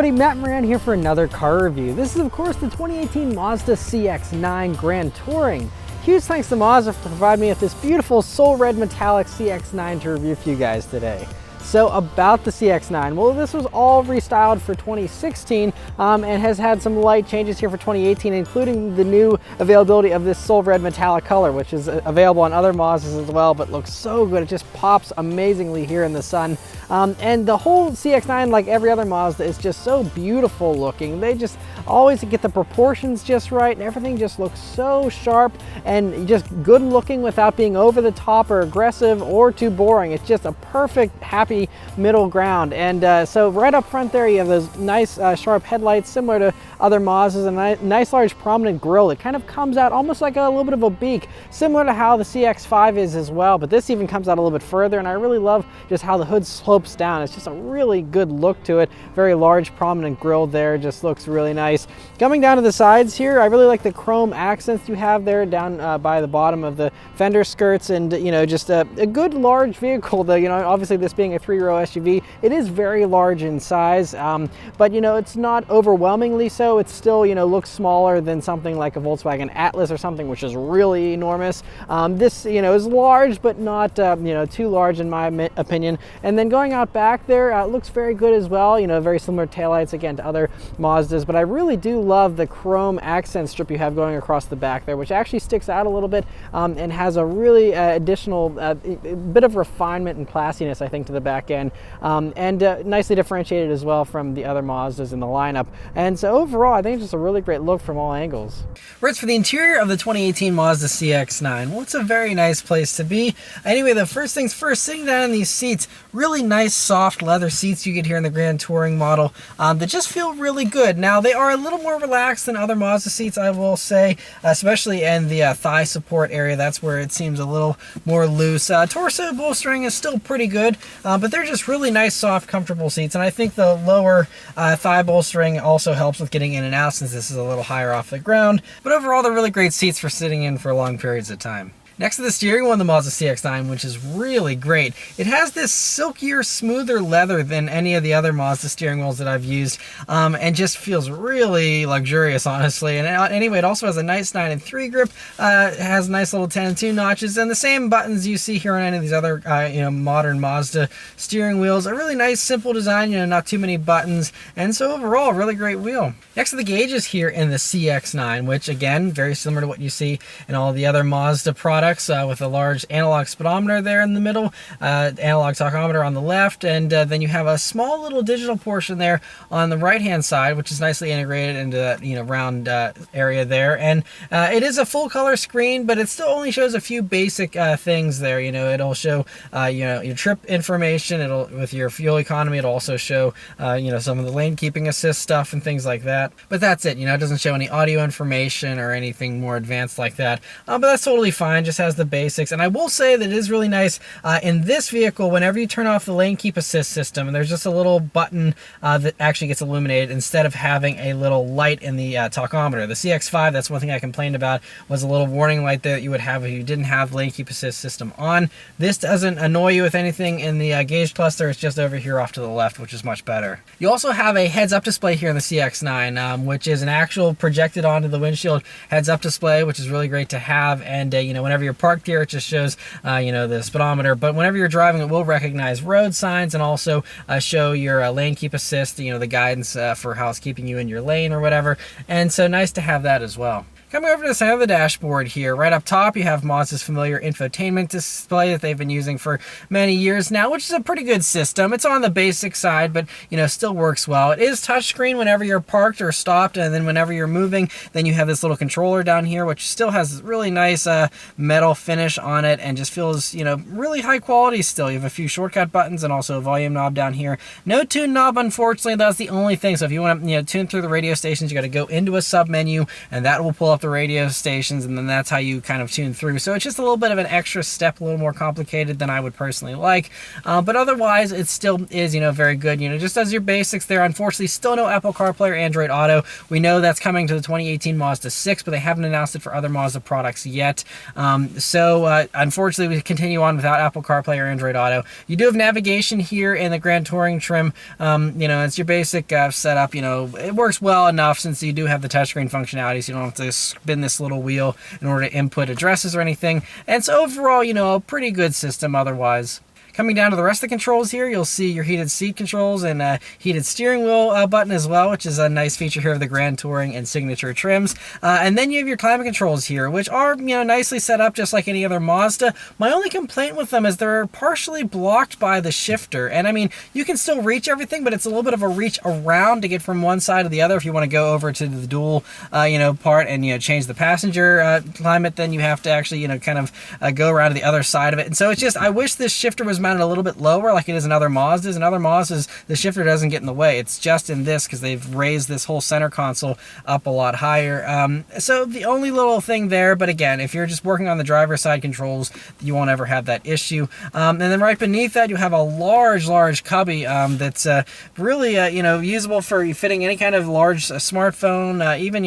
everybody, Matt Maran here for another car review. This is of course the 2018 Mazda CX-9 Grand Touring. Huge thanks to Mazda for providing me with this beautiful soul red metallic CX-9 to review for you guys today. So about the CX-9, well, this was all restyled for 2016 and has had some light changes here for 2018, including the new availability of this soul red metallic color, which is available on other Mazdas as well, but looks so good. It just pops amazingly here in the sun. And the whole CX-9, like every other Mazda, is just so beautiful looking. They just always get the proportions just right, and everything just looks so sharp and just good looking without being over the top or aggressive or too boring. It's just a perfect, happy middle ground. And so right up front there, you have those nice sharp headlights similar to other Mazdas, and a nice large prominent grille. It kind of comes out almost like a little bit of a beak, similar to how the CX-5 is as well, but this even comes out a little bit further, and I really love just how the hood slopes down. It's just a really good look to it. Very large prominent grille there, just looks really nice. Coming down to the sides here, I really like the chrome accents you have there down by the bottom of the fender skirts, and you know, just a good large vehicle though. You know, obviously this being a 3-row SUV, it is very large in size, but you know, it's not overwhelmingly so. It still, you know, looks smaller than something like a Volkswagen Atlas or something, which is really enormous. This, you know, is large, but not, you know, too large in my opinion. And then going out back there, it looks very good as well. You know, very similar taillights again to other Mazdas, but I really do love the chrome accent strip you have going across the back there, which actually sticks out a little bit and has a really additional bit of refinement and classiness, I think, to the back end, and nicely differentiated as well from the other Mazdas in the lineup. And so overall, I think it's just a really great look from all angles. Whereas for the interior of the 2018 Mazda CX-9, well, it's a very nice place to be. Anyway, the first things first, sitting down in these seats, really nice soft leather seats you get here in the Grand Touring model that just feel really good. Now, they are a little more relaxed than other Mazda seats, I will say, especially in the thigh support area. That's where it seems a little more loose. Torso bolstering is still pretty good, but they're just really nice, soft, comfortable seats. And I think the lower thigh bolstering also helps with getting in and out, since this is a little higher off the ground. But overall, they're really great seats for sitting in for long periods of time. Next to the steering wheel on the Mazda CX-9, which is really great, it has this silkier, smoother leather than any of the other Mazda steering wheels that I've used, and just feels really luxurious, honestly. And anyway, it also has a nice 9 and 3 grip, it has nice little 10 and 2 notches, and the same buttons you see here on any of these other you know, modern Mazda steering wheels. A really nice, simple design, you know, not too many buttons, and so overall, a really great wheel. Next to the gauges here in the CX-9, which again, very similar to what you see in all the other Mazda products, with a large analog speedometer there in the middle, analog tachometer on the left, and then you have a small little digital portion there on the right hand side, which is nicely integrated into that, you know, round area there. And it is a full color screen, but it still only shows a few basic things there. You know, it'll show you know, your trip information. It'll, with your fuel economy, it'll also show you know, some of the lane keeping assist stuff and things like that. But that's it. You know, it doesn't show any audio information or anything more advanced like that. But that's totally fine. Just has the basics. And I will say that it is really nice in this vehicle, whenever you turn off the lane keep assist system, and there's just a little button that actually gets illuminated instead of having a little light in the tachometer. The CX-5, that's one thing I complained about, was a little warning light there that you would have if you didn't have the lane keep assist system on. This doesn't annoy you with anything in the gauge cluster. It's just over here off to the left, which is much better. You also have a heads-up display here in the CX-9, which is an actual projected onto the windshield heads-up display, which is really great to have. And you know, whenever you're parked here, it just shows you know, the speedometer, but whenever you're driving, it will recognize road signs and also show your lane keep assist, you know, the guidance for how it's keeping you in your lane or whatever. And so nice to have that as well. Coming over to the side of the dashboard here, right up top, you have Mazda's familiar infotainment display that they've been using for many years now, which is a pretty good system. It's on the basic side, but, you know, still works well. It is touchscreen whenever you're parked or stopped, and then whenever you're moving, then you have this little controller down here, which still has really nice metal finish on it and just feels, you know, really high quality still. You have a few shortcut buttons and also a volume knob down here. No tune knob, unfortunately. That's the only thing. So if you want to, you know, tune through the radio stations, you got to go into a sub menu, and that will pull up out the radio stations, and then that's how you kind of tune through. So it's just a little bit of an extra step, a little more complicated than I would personally like. But otherwise, it still is, very good. Just as your basics there. Unfortunately, still no Apple CarPlay or Android Auto. We know that's coming to the 2018 Mazda 6, but they haven't announced it for other Mazda products yet. So unfortunately, we continue on without Apple CarPlay or Android Auto. You do have navigation here in the Grand Touring trim. It's your basic setup. It works well enough since you do have the touchscreen functionality, so you don't have to spin this little wheel in order to input addresses or anything. And so overall, a pretty good system otherwise. Coming down to the rest of the controls here, you'll see your heated seat controls and heated steering wheel button as well, which is a nice feature here of the Grand Touring and Signature trims. And then you have your climate controls here, which are, nicely set up just like any other Mazda. My only complaint with them is they're partially blocked by the shifter. And I mean, you can still reach everything, but it's a little bit of a reach around to get from one side to the other. If you want to go over to the dual, part and, change the passenger climate, then you have to actually, kind of go around to the other side of it. And so it's just, I wish this shifter was mounted a little bit lower like it is in other Mazdas. In other Mazdas, the shifter doesn't get in the way. It's just in this because they've raised this whole center console up a lot higher. So the only little thing there, but again, if you're just working on the driver's side controls, you won't ever have that issue. And then right beneath that, you have a large cubby that's really, usable for fitting any kind of large smartphone, even,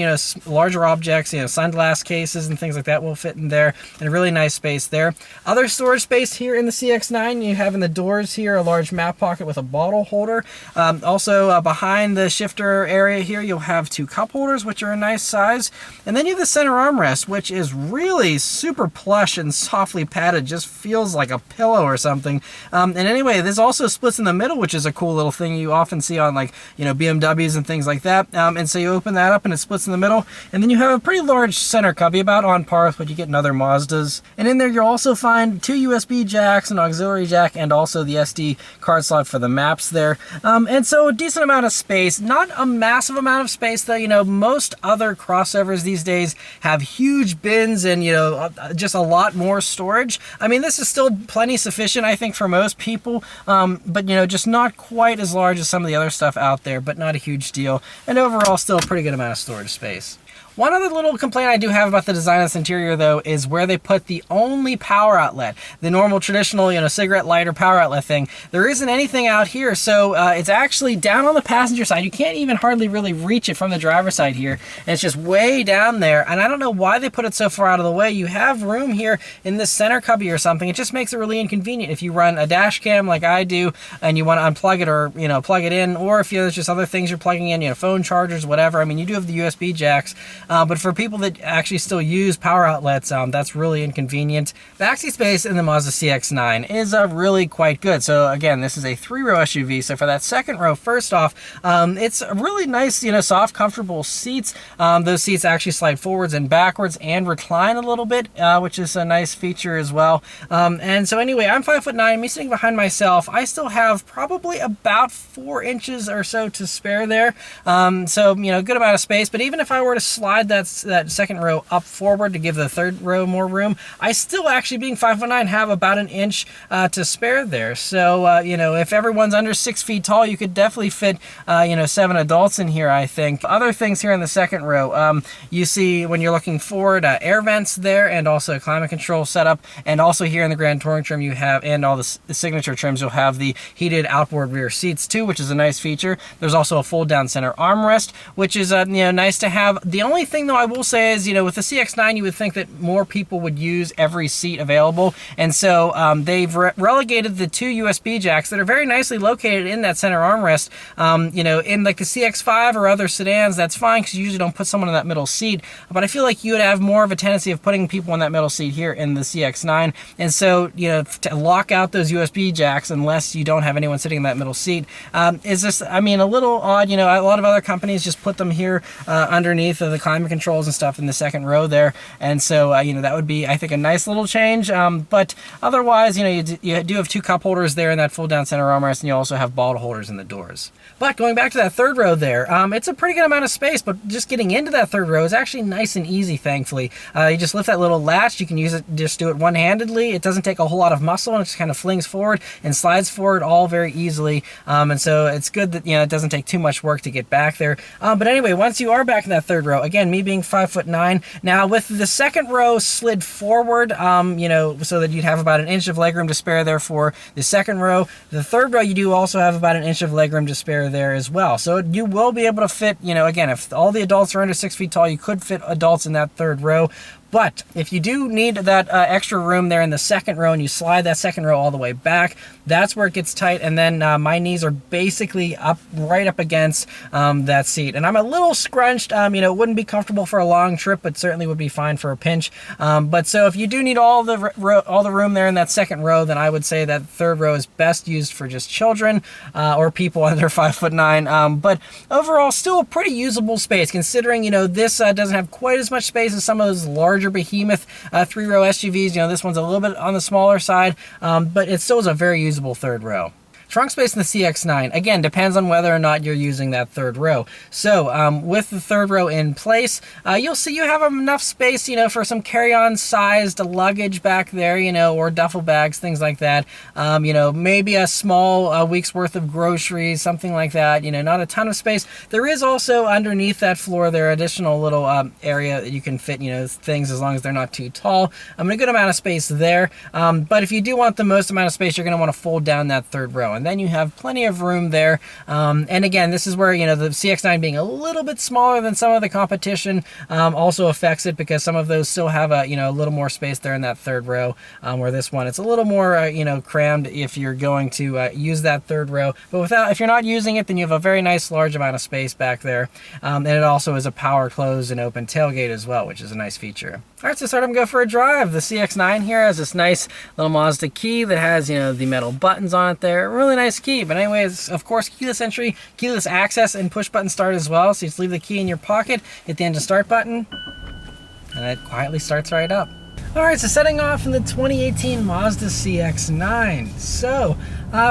larger objects, sunglass cases and things like that will fit in there, and a really nice space there. Other storage space here in the CX-9, you have in the doors here a large map pocket with a bottle holder. Also behind the shifter area here, you'll have two cup holders, which are a nice size. And then you have the center armrest, which is really super plush and softly padded, just feels like a pillow or something. And anyway, this also splits in the middle, which is a cool little thing you often see on BMWs and things like that. And so you open that up and it splits in the middle. And then you have a pretty large center cubby, about on par with what you get in other Mazdas. And in there you'll also find two USB jacks, an auxiliary jack, and also the SD card slot for the maps there. And so a decent amount of space, not a massive amount of space though. Most other crossovers these days have huge bins and, just a lot more storage. I mean, this is still plenty sufficient, I think, for most people, but, just not quite as large as some of the other stuff out there, but not a huge deal. And overall, still a pretty good amount of storage space. One other little complaint I do have about the design of this interior, though, is where they put the only power outlet. The normal traditional, cigarette lighter power outlet thing. There isn't anything out here, so it's actually down on the passenger side. You can't even hardly really reach it from the driver's side here, and it's just way down there. And I don't know why they put it so far out of the way. You have room here in this center cubby or something. It just makes it really inconvenient if you run a dash cam like I do, and you want to unplug it or plug it in, or if there's just other things you're plugging in, phone chargers, whatever. I mean, you do have the USB jacks. But for people that actually still use power outlets, that's really inconvenient. Backseat space in the Mazda CX-9 is really quite good. So again, this is a 3-row SUV. So for that second row, first off, it's a really nice, soft, comfortable seats. Those seats actually slide forwards and backwards and recline a little bit, which is a nice feature as well. And so anyway, I'm 5'9", me sitting behind myself. I still have probably about 4 inches or so to spare there. So, good amount of space. But even if I were to slide that second row up forward to give the third row more room, I still actually, being 5'9", have about an inch to spare there. So, if everyone's under 6 feet tall, you could definitely fit, 7 adults in here, I think. Other things here in the second row, you see when you're looking forward, air vents there, and also a climate control setup. And also here in the Grand Touring trim, you have, and all the signature trims, you'll have the heated outboard rear seats too, which is a nice feature. There's also a fold down center armrest, which is, nice to have. The only thing though I will say is, with the CX-9, you would think that more people would use every seat available. And so they've relegated the 2 USB jacks that are very nicely located in that center armrest. In like the CX-5 or other sedans, that's fine because you usually don't put someone in that middle seat. But I feel like you would have more of a tendency of putting people in that middle seat here in the CX-9. And so, to lock out those USB jacks unless you don't have anyone sitting in that middle seat is just, a little odd. A lot of other companies just put them here underneath of the climate controls and stuff in the second row there. And so, that would be, I think, a nice little change. But otherwise, you do have 2 cup holders there in that fold down center armrest, and you also have bottle holders in the doors. But going back to that third row there, it's a pretty good amount of space, but just getting into that third row is actually nice and easy, thankfully. You just lift that little latch. You can use it, just do it one-handedly. It doesn't take a whole lot of muscle, and it just kind of flings forward and slides forward all very easily. And so it's good that, it doesn't take too much work to get back there. But anyway, once you are back in that third row, again, me being 5'9". Now with the second row slid forward, you know, so that you'd have about an inch of legroom to spare there for the second row. The third row, you do also have about an inch of legroom to spare there as well. So you will be able to fit, you know, again, if all the adults are under 6 feet tall, you could fit adults in that third row. But if you do need that extra room there in the second row and you slide that second row all the way back, that's where it gets tight. And then my knees are basically right up against that seat. And I'm a little scrunched, you know, it wouldn't be comfortable for a long trip, but certainly would be fine for a pinch. But so if you do need all the room there in that second row, then I would say that third row is best used for just children or people under 5'9". But overall, still a pretty usable space considering, you know, this doesn't have quite as much space as some of those larger behemoth 3-row SUVs. You know, this one's a little bit on the smaller side, but it still is a very usable third row. Trunk space in the CX-9, again, depends on whether or not you're using that third row. So with the third row in place, you'll see you have enough space, you know, for some carry-on sized luggage back there, you know, or duffel bags, things like that. You know, maybe a small week's worth of groceries, something like that, you know, not a ton of space. There is also underneath that floor there additional little area that you can fit, you know, things as long as they're not too tall. A good amount of space there. But if you do want the most amount of space, you're going to want to fold down that third row. And then you have plenty of room there. And again, this is where, you know, the CX-9 being a little bit smaller than some of the competition also affects it, because some of those still have a, you know, a little more space there in that third row, where this one, it's a little more, you know, crammed if you're going to use that third row. But if you're not using it, then you have a very nice large amount of space back there. And it also is a power close and open tailgate as well, which is a nice feature. All right, so start and go for a drive. The CX-9 here has this nice little Mazda key that has, you know, the metal buttons on it there. Really nice key. But anyways, of course, keyless entry, keyless access, and push button start as well. So you just leave the key in your pocket, hit the engine start button, and it quietly starts right up. All right, so setting off in the 2018 Mazda CX-9. So,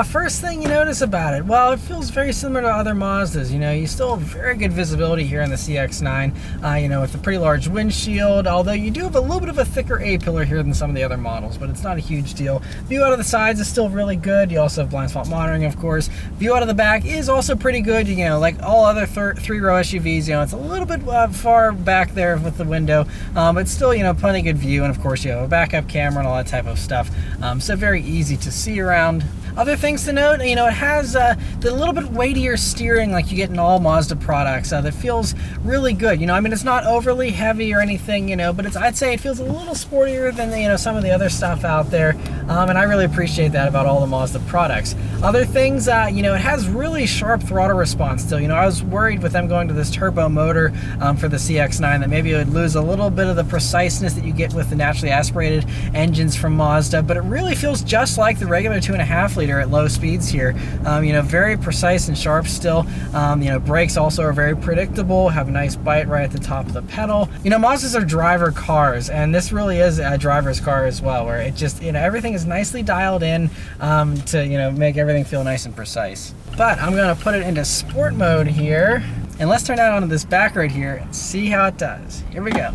first thing you notice about it, well, it feels very similar to other Mazdas. You know, you still have very good visibility here in the CX-9, you know, with a pretty large windshield, although you do have a little bit of a thicker A-pillar here than some of the other models, but it's not a huge deal. View out of the sides is still really good. You also have blind spot monitoring, of course. View out of the back is also pretty good. You know, like all other 3-row SUVs, you know, it's a little bit far back there with the window, but still, you know, plenty good view, and of course, you have a backup camera and all that type of stuff, so very easy to see around. Other things to note, you know, it has the little bit weightier steering like you get in all Mazda products that feels really good. You know, I mean, it's not overly heavy or anything, you know, but I'd say it feels a little sportier than, you know, some of the other stuff out there, and I really appreciate that about all the Mazda products. Other things, you know, it has really sharp throttle response still. You know, I was worried with them going to this turbo motor for the CX-9 that maybe it would lose a little bit of the preciseness that you get with the naturally aspirated engines from Mazda, but it really feels just like the regular 2.5 liter at low speeds here. You know, very precise and sharp still. You know, brakes also are very predictable, have a nice bite right at the top of the pedal. You know, Mazdas are driver cars, and this really is a driver's car as well, where it just, you know, everything is nicely dialed in to, you know, make everything feel nice and precise. But I'm going to put it into sport mode here, and let's turn that onto this back right here and see how it does. Here we go.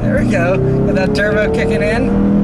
There we go. Got that turbo kicking in.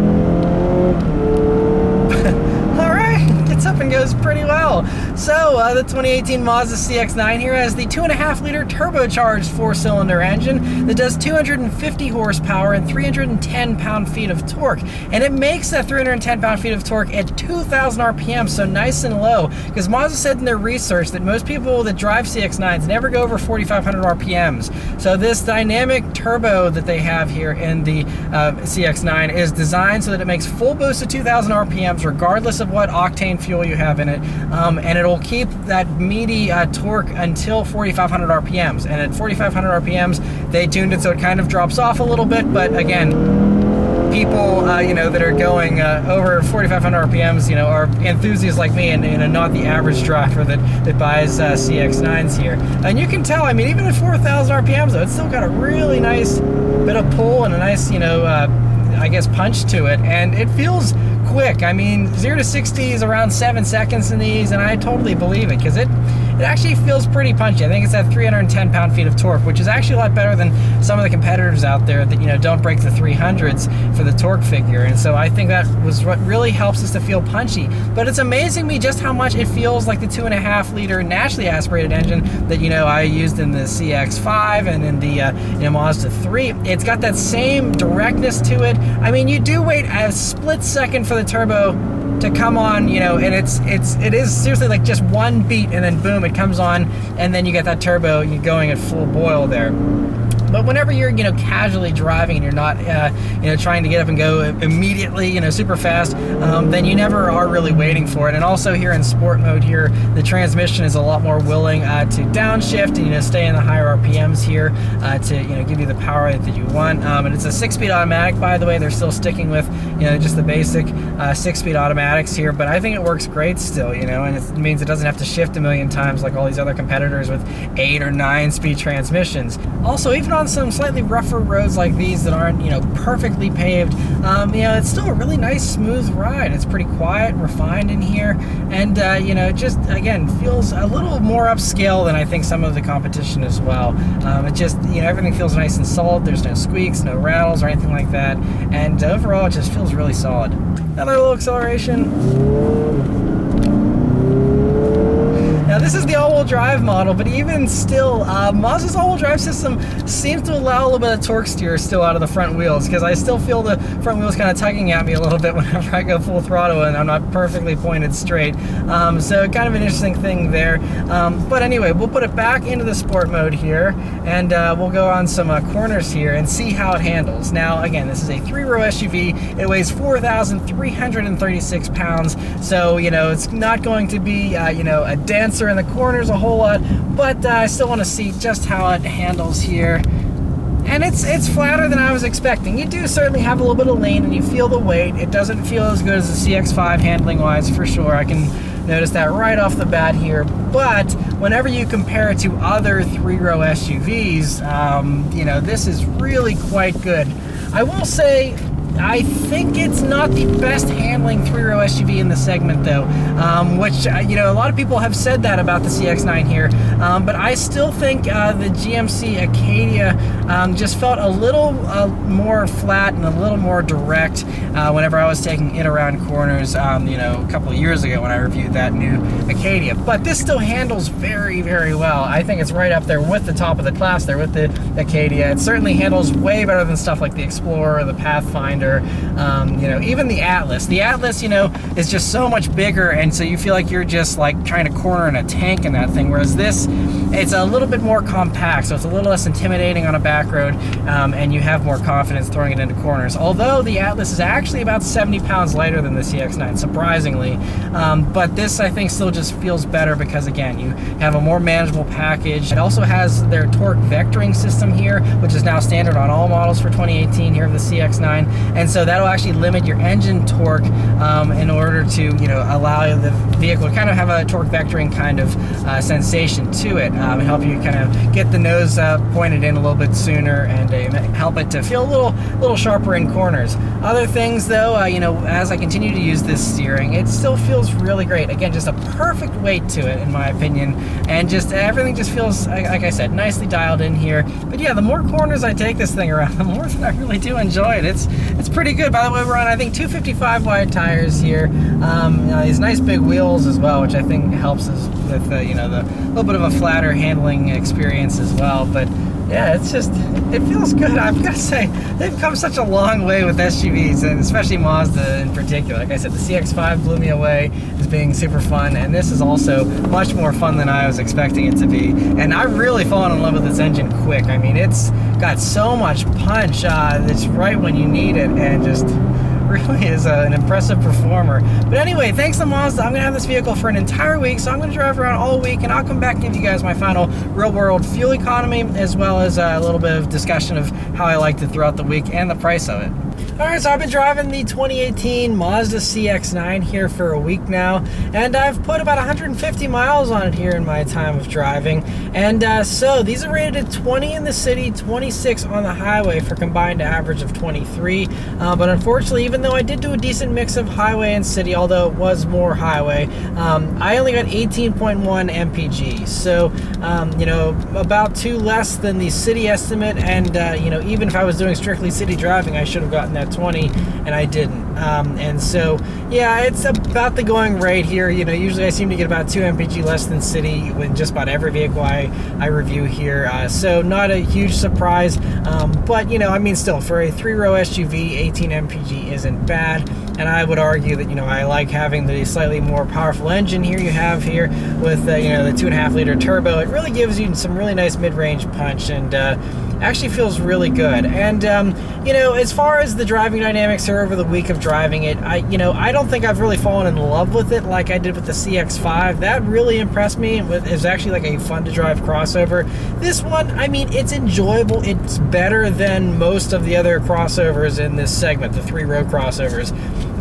Up and goes pretty well. So the 2018 Mazda CX-9 here has the 2.5 liter turbocharged 4-cylinder engine that does 250 horsepower and 310 pound-feet of torque, and it makes that 310 pound-feet of torque at 2,000 RPM, so nice and low, because Mazda said in their research that most people that drive CX-9s never go over 4,500 RPMs. So this dynamic turbo that they have here in the CX-9 is designed so that it makes full boost at 2,000 RPMs regardless of what octane fuel you have in it, and it'll keep that meaty torque until 4,500 RPMs, and at 4,500 RPMs they tuned it so it kind of drops off a little bit, but again, people you know, that are going over 4,500 RPMs, you know, are enthusiasts like me, and, you know, not the average driver that buys CX-9s here. And you can tell, I mean, even at 4,000 RPMs though, it's still got a really nice bit of pull and a nice, you know, I guess punch to it, and it feels quick. I mean, 0 to 60 is around 7 seconds in these, and I totally believe it, because it actually feels pretty punchy. I think it's at 310 pound-feet of torque, which is actually a lot better than some of the competitors out there that, you know, don't break the 300s for the torque figure. And so I think that was what really helps us to feel punchy. But it's amazing me just how much it feels like the 2.5 liter naturally aspirated engine that, you know, I used in the CX-5 and in the you know, Mazda 3. It's got that same directness to it. I mean, you do wait a split second for the turbo to come on, you know, and it is seriously like just one beat, and then boom, it comes on, and then you get that turbo going at full boil there. But whenever you're, you know, casually driving and you're not, you know, trying to get up and go immediately, you know, super fast, then you never are really waiting for it. And also here in sport mode here, the transmission is a lot more willing to downshift and, you know, stay in the higher RPMs here to, you know, give you the power that you want. And it's a 6-speed automatic, by the way. They're still sticking with, you know, just the basic 6-speed automatics here, but I think it works great still, you know, and it means it doesn't have to shift a million times like all these other competitors with 8 or 9-speed transmissions. Also, even on some slightly rougher roads like these that aren't, you know, perfectly paved, you know, it's still a really nice smooth ride. It's pretty quiet and refined in here, and you know, it just again feels a little more upscale than I think some of the competition as well. It just, you know, everything feels nice and solid. There's no squeaks, no rattles or anything like that, and overall it just feels really solid. Another little acceleration. Now this is the all-wheel drive model, but even still, Mazda's all-wheel drive system seems to allow a little bit of torque steer still out of the front wheels, because I still feel the front wheels kind of tugging at me a little bit whenever I go full throttle and I'm not perfectly pointed straight. So kind of an interesting thing there. But anyway, we'll put it back into the sport mode here, and we'll go on some corners here and see how it handles. Now again, this is a 3-row SUV. It weighs 4,336 pounds, so, you know, it's not going to be, you know, a dense in the corners a whole lot, but I still want to see just how it handles here. And it's flatter than I was expecting. You do certainly have a little bit of lean, and you feel the weight. It doesn't feel as good as the CX-5 handling wise, for sure. I can notice that right off the bat here. But whenever you compare it to other 3-row SUVs, you know, this is really quite good. I will say, I think it's not the best handling 3-row SUV in the segment, though, which, you know, a lot of people have said that about the CX-9 here, but I still think the GMC Acadia just felt a little more flat and a little more direct whenever I was taking it around corners, you know, a couple of years ago when I reviewed that new Acadia. But this still handles very, very well. I think it's right up there with the top of the class there with the Acadia. It certainly handles way better than stuff like the Explorer or the Pathfinder. You know, even the Atlas. The Atlas, you know, is just so much bigger, and so you feel like you're just like trying to corner in a tank in that thing, whereas this, it's a little bit more compact, so it's a little less intimidating on a back road, and you have more confidence throwing it into corners. Although the Atlas is actually about 70 pounds lighter than the CX-9, surprisingly, but this I think still just feels better because, again, you have a more manageable package. It also has their torque vectoring system here, which is now standard on all models for 2018 here of the CX-9, and so that'll actually limit your engine torque in order to, you know, allow the vehicle to kind of have a torque vectoring kind of sensation to it, and help you kind of get the nose pointed in a little bit sooner, and help it to feel a little sharper in corners. Other things, though, you know, as I continue to use this steering, it still feels really great. Again, just a perfect weight to it, in my opinion, and just everything just feels, like I said, nicely dialed in here. But yeah, the more corners I take this thing around, the more I really do enjoy it. It's pretty good. By the way, we're on, I think, 255 wide tires here. You know, these nice big wheels as well, which I think helps us with you know, the little bit of a flatter handling experience as well. But yeah, it's just, it feels good. I've got to say, they've come such a long way with SUVs, and especially Mazda in particular. Like I said, the CX-5 blew me away as being super fun, and this is also much more fun than I was expecting it to be. And I've really fallen in love with this engine quick. I mean, it's got so much punch. It's right when you need it, and just really is an impressive performer. But anyway, thanks to Mazda, I'm going to have this vehicle for an entire week, so I'm going to drive around all week, and I'll come back and give you guys my final real-world fuel economy, as well as a little bit of discussion of how I liked it throughout the week and the price of it. Alright, so I've been driving the 2018 Mazda CX-9 here for a week now, and I've put about 150 miles on it here in my time of driving. And so these are rated at 20 in the city, 26 on the highway for combined average of 23. But unfortunately, even though I did do a decent mix of highway and city, although it was more highway, I only got 18.1 mpg. So, you know, about 2 less than the city estimate, and you know, even if I was doing strictly city driving, I should have gotten that 20, and I didn't. And so, yeah, it's about the going rate here. You know, usually I seem to get about 2 mpg less than city with just about every vehicle I review here. So not a huge surprise, but you know, I mean, still for a 3-row SUV, 18 mpg isn't bad. And I would argue that, you know, I like having the slightly more powerful engine here you have here with, you know, the 2.5 liter turbo. It really gives you some really nice mid-range punch, and actually feels really good. And you know, as far as the driving dynamics here over the week of driving it, I don't think I've really fallen in love with it like I did with the CX-5. That really impressed me. It was actually like a fun to drive crossover. This one, I mean, it's enjoyable. It's better than most of the other crossovers in this segment, the 3-row crossovers.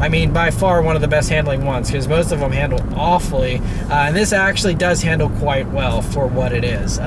I mean, by far one of the best handling ones, because most of them handle awfully, and this actually does handle quite well for what it is.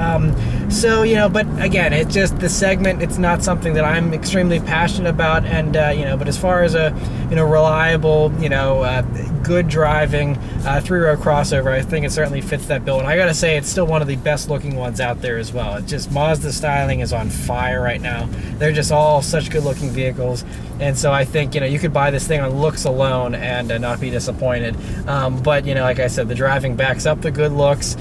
So, you know, but again, it's just the segment, it's not something that I'm extremely passionate about, and you know, but as far as a, you know, reliable, you know, good driving 3-row crossover, I think it certainly fits that bill. And I gotta say, it's still one of the best looking ones out there as well. It's just, Mazda styling is on fire right now. They're just all such good looking vehicles, and so I think, you know, you could buy this thing on looks alone and not be disappointed. But you know, like I said, the driving backs up the good looks.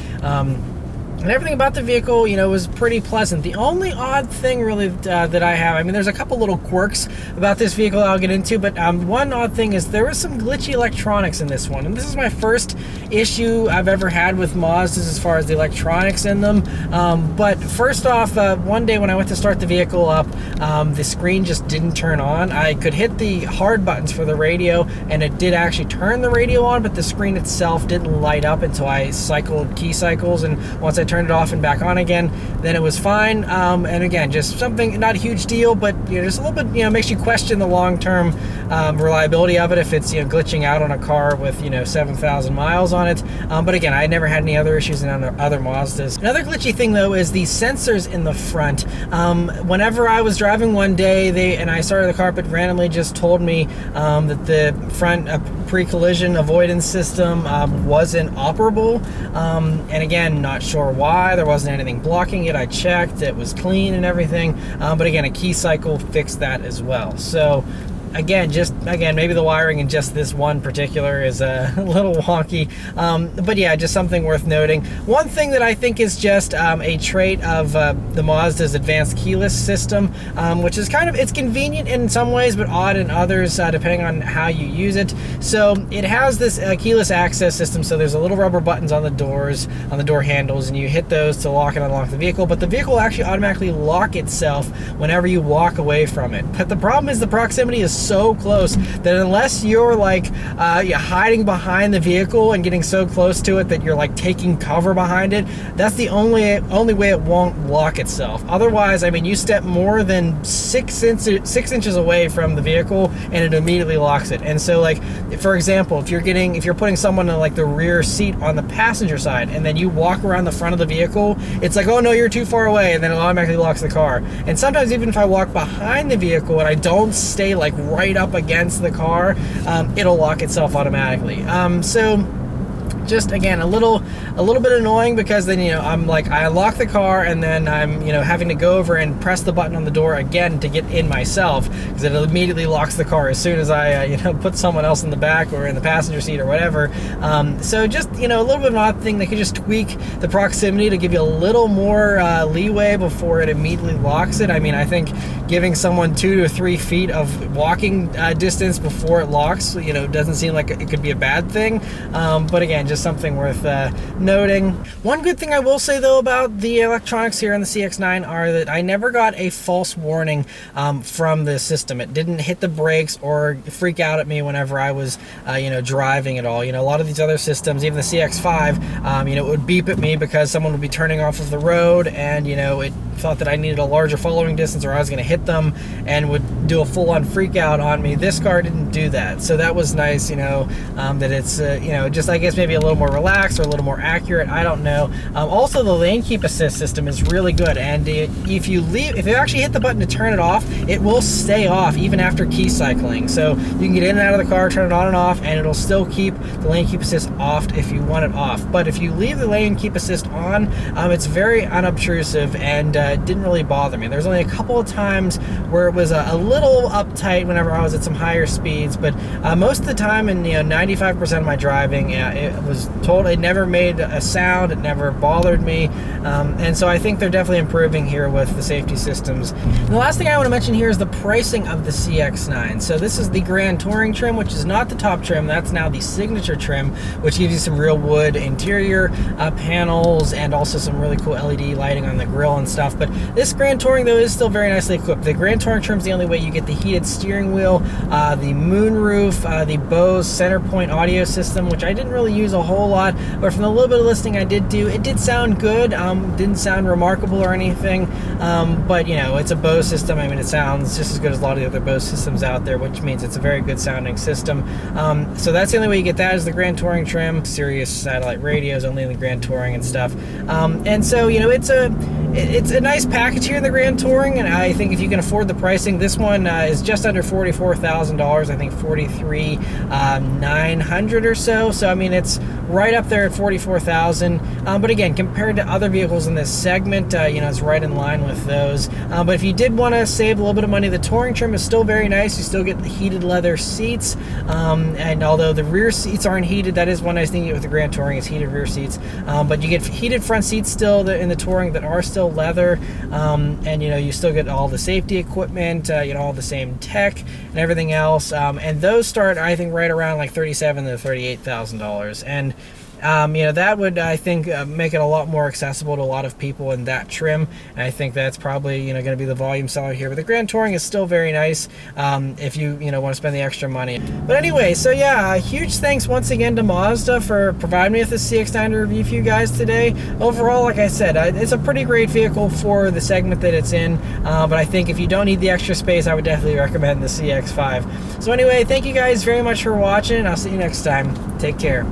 And everything about the vehicle, you know, was pretty pleasant. The only odd thing really that I have, I mean, there's a couple little quirks about this vehicle I'll get into, but one odd thing is there was some glitchy electronics in this one. And this is my first issue I've ever had with Mazdas as far as the electronics in them. But first off, one day when I went to start the vehicle up, the screen just didn't turn on. I could hit the hard buttons for the radio, and it did actually turn the radio on, but the screen itself didn't light up until I cycled key cycles, and once I turned it off and back on again, then it was fine. And again, just something, not a huge deal, but you know, just a little bit, you know, makes you question the long-term reliability of it if it's, you know, glitching out on a car with, you know, 7,000 miles on it. But again, I never had any other issues in other Mazdas. Another glitchy thing though is the sensors in the front. Whenever I was driving one day, and I started the car, it randomly just told me that the front pre-collision avoidance system wasn't operable. And again, not sure why. There wasn't anything blocking it. I checked, it was clean and everything. But again, a key cycle fixed that as well. So again, maybe the wiring in just this one particular is a little wonky, but yeah, just something worth noting. One thing that I think is just a trait of the Mazda's advanced keyless system, which is kind of, it's convenient in some ways, but odd in others, depending on how you use it. So it has this keyless access system, so there's a little rubber buttons on the doors, on the door handles, and you hit those to lock and unlock the vehicle, but the vehicle will actually automatically lock itself whenever you walk away from it. But the problem is the proximity is so close that unless you're like hiding behind the vehicle and getting so close to it that you're like taking cover behind it, that's the only way it won't lock itself. Otherwise, I mean, you step more than 6 inches away from the vehicle and it immediately locks it. And so, like, for example, if you're putting someone in like the rear seat on the passenger side and then you walk around the front of the vehicle, it's like, oh no, you're too far away, and then it automatically locks the car. And sometimes even if I walk behind the vehicle and I don't stay like right up against the car, it'll lock itself automatically. So just again, a little bit annoying, because then, you know, I'm like, I unlock the car and then I'm, you know, having to go over and press the button on the door again to get in myself, because it immediately locks the car as soon as I you know, put someone else in the back or in the passenger seat or whatever. So just, you know, a little bit of an odd thing. They could just tweak the proximity to give you a little more leeway before it immediately locks it. I mean, I think giving someone 2 to 3 feet of walking distance before it locks, you know, doesn't seem like it could be a bad thing. But again, just something worth noting. One good thing I will say though about the electronics here on the CX-9 are that I never got a false warning from the system. It didn't hit the brakes or freak out at me whenever I was you know, driving at all. You know, a lot of these other systems, even the CX-5, you know, it would beep at me because someone would be turning off of the road, and you know, it thought that I needed a larger following distance or I was going to hit them and would do a full-on freak out on me. This car didn't do that, so that was nice, you know, that it's you know, just I guess maybe a little more relaxed or a little more accurate. I don't know. Also, the lane keep assist system is really good, and if you actually hit the button to turn it off, it will stay off even after key cycling. So you can get in and out of the car, turn it on and off, and it'll still keep the lane keep assist off if you want it off. But if you leave the lane keep assist on, it's very unobtrusive and didn't really bother me. There's only a couple of times where it was a little uptight whenever I was at some higher speeds, but most of the time, and 95% of my driving, it was it never made a sound, it never bothered me, and so I think they're definitely improving here with the safety systems. And the last thing I want to mention here is the pricing of the CX-9. So this is the Grand Touring trim, which is not the top trim. That's now the Signature trim, which gives you some real wood interior panels and also some really cool LED lighting on the grille and stuff. But this Grand Touring, though, is still very nicely equipped. The Grand Touring trim is the only way you get the heated steering wheel, the moonroof, the Bose center point audio system, which I didn't really use a whole lot, but from the little bit of listening I did do, it did sound good. Didn't sound remarkable or anything, but you know, it's a Bose system. I mean, it sounds just as good as a lot of the other Bose systems out there, which means it's a very good sounding system. So that's the only way you get that, is the Grand Touring trim. Sirius satellite radios only in the Grand Touring and stuff. And so, you know, it's a nice package here in the Grand Touring, and I think if you can afford the pricing, this one is just under $44,000. I think $43,900 or so. So I mean, it's right up there at $44,000. But again, compared to other vehicles in this segment, you know, it's right in line with those. But if you did want to save a little bit of money, the Touring trim is still very nice. You still get the heated leather seats, and although the rear seats aren't heated, that is one nice thing you get with the Grand Touring, is heated rear seats. But you get heated front seats still in the Touring that are still leather, and you know, you still get all the safety equipment, you know, all the same tech and everything else, and those start, I think, right around like $37,000 to $38,000, and you know, that would, I think, make it a lot more accessible to a lot of people in that trim, and I think that's probably, you know, going to be the volume seller here. But the Grand Touring is still very nice if you know, want to spend the extra money. But anyway, so yeah, huge thanks once again to Mazda for providing me with this CX-9 to review for you guys today. Overall, like I said, it's a pretty great vehicle for the segment that it's in, but I think if you don't need the extra space, I would definitely recommend the CX-5. So anyway, thank you guys very much for watching. I'll see you next time. Take care.